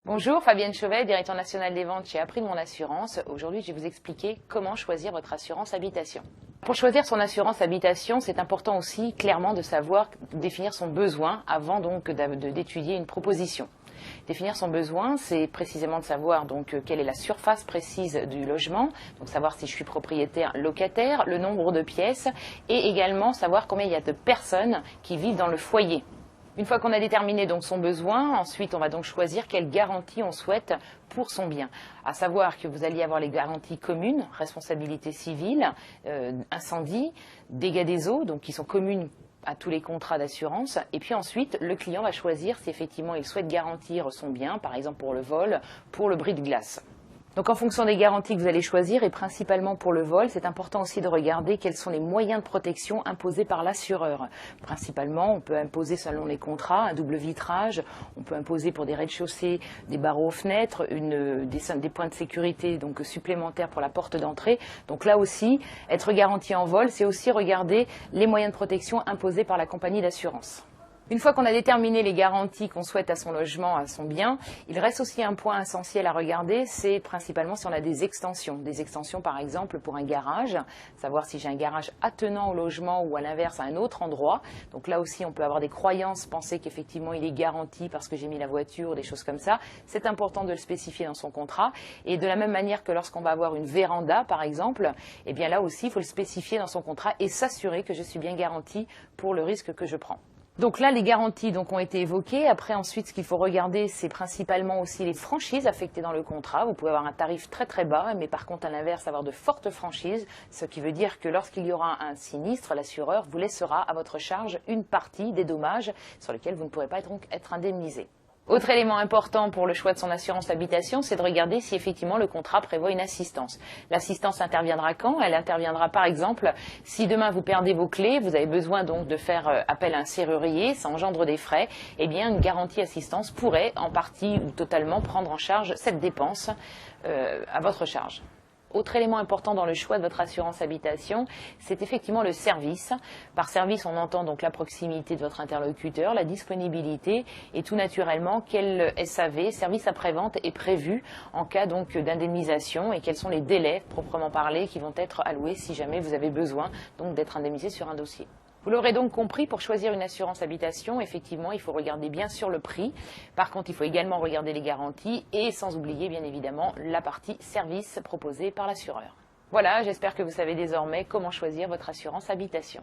Bonjour, Fabienne Chauvet, directeur national des ventes chez April Mon Assurance. Aujourd'hui, je vais vous expliquer comment choisir votre assurance habitation. Pour choisir son assurance habitation, c'est important aussi clairement de savoir définir son besoin avant donc d'étudier une proposition. Définir son besoin, c'est précisément de savoir donc quelle est la surface précise du logement, donc savoir si je suis propriétaire, locataire, le nombre de pièces et également savoir combien il y a de personnes qui vivent dans le foyer. Une fois qu'on a déterminé donc son besoin, ensuite on va donc choisir quelle garantie on souhaite pour son bien. À savoir que vous alliez avoir les garanties communes, responsabilité civile, incendie, dégâts des eaux, donc qui sont communes à tous les contrats d'assurance. Et puis ensuite, le client va choisir si effectivement il souhaite garantir son bien, par exemple pour le vol, pour le bris de glace. Donc en fonction des garanties que vous allez choisir, et principalement pour le vol, c'est important aussi de regarder quels sont les moyens de protection imposés par l'assureur. Principalement, on peut imposer selon les contrats un double vitrage, on peut imposer pour des rez-de-chaussée des barreaux aux fenêtres, des points de sécurité donc supplémentaires pour la porte d'entrée. Donc là aussi, être garanti en vol, c'est aussi regarder les moyens de protection imposés par la compagnie d'assurance. Une fois qu'on a déterminé les garanties qu'on souhaite à son logement, à son bien, il reste aussi un point essentiel à regarder, c'est principalement si on a des extensions. Des extensions par exemple pour un garage, savoir si j'ai un garage attenant au logement ou à l'inverse à un autre endroit. Donc là aussi on peut avoir des croyances, penser qu'effectivement il est garanti parce que j'ai mis la voiture, des choses comme ça. C'est important de le spécifier dans son contrat. Et de la même manière que lorsqu'on va avoir une véranda par exemple, eh bien là aussi il faut le spécifier dans son contrat et s'assurer que je suis bien garanti pour le risque que je prends. Donc là, les garanties ont été évoquées. Après, ensuite, ce qu'il faut regarder, c'est principalement aussi les franchises affectées dans le contrat. Vous pouvez avoir un tarif très très bas, mais par contre, à l'inverse, avoir de fortes franchises, ce qui veut dire que lorsqu'il y aura un sinistre, l'assureur vous laissera à votre charge une partie des dommages sur lesquels vous ne pourrez pas donc être indemnisé. Autre élément important pour le choix de son assurance habitation, c'est de regarder si effectivement le contrat prévoit une assistance. L'assistance interviendra quand? Elle interviendra par exemple si demain vous perdez vos clés, vous avez besoin donc de faire appel à un serrurier, ça engendre des frais, eh bien une garantie assistance pourrait en partie ou totalement prendre en charge cette dépense à votre charge. Autre élément important dans le choix de votre assurance habitation, c'est effectivement le service. Par service, on entend donc la proximité de votre interlocuteur, la disponibilité et tout naturellement quel SAV, service après-vente, est prévu en cas donc d'indemnisation et quels sont les délais proprement parlés qui vont être alloués si jamais vous avez besoin donc d'être indemnisé sur un dossier. Vous l'aurez donc compris, pour choisir une assurance habitation, effectivement, il faut regarder bien sûr le prix. Par contre, il faut également regarder les garanties et sans oublier, bien évidemment, la partie service proposée par l'assureur. Voilà, j'espère que vous savez désormais comment choisir votre assurance habitation.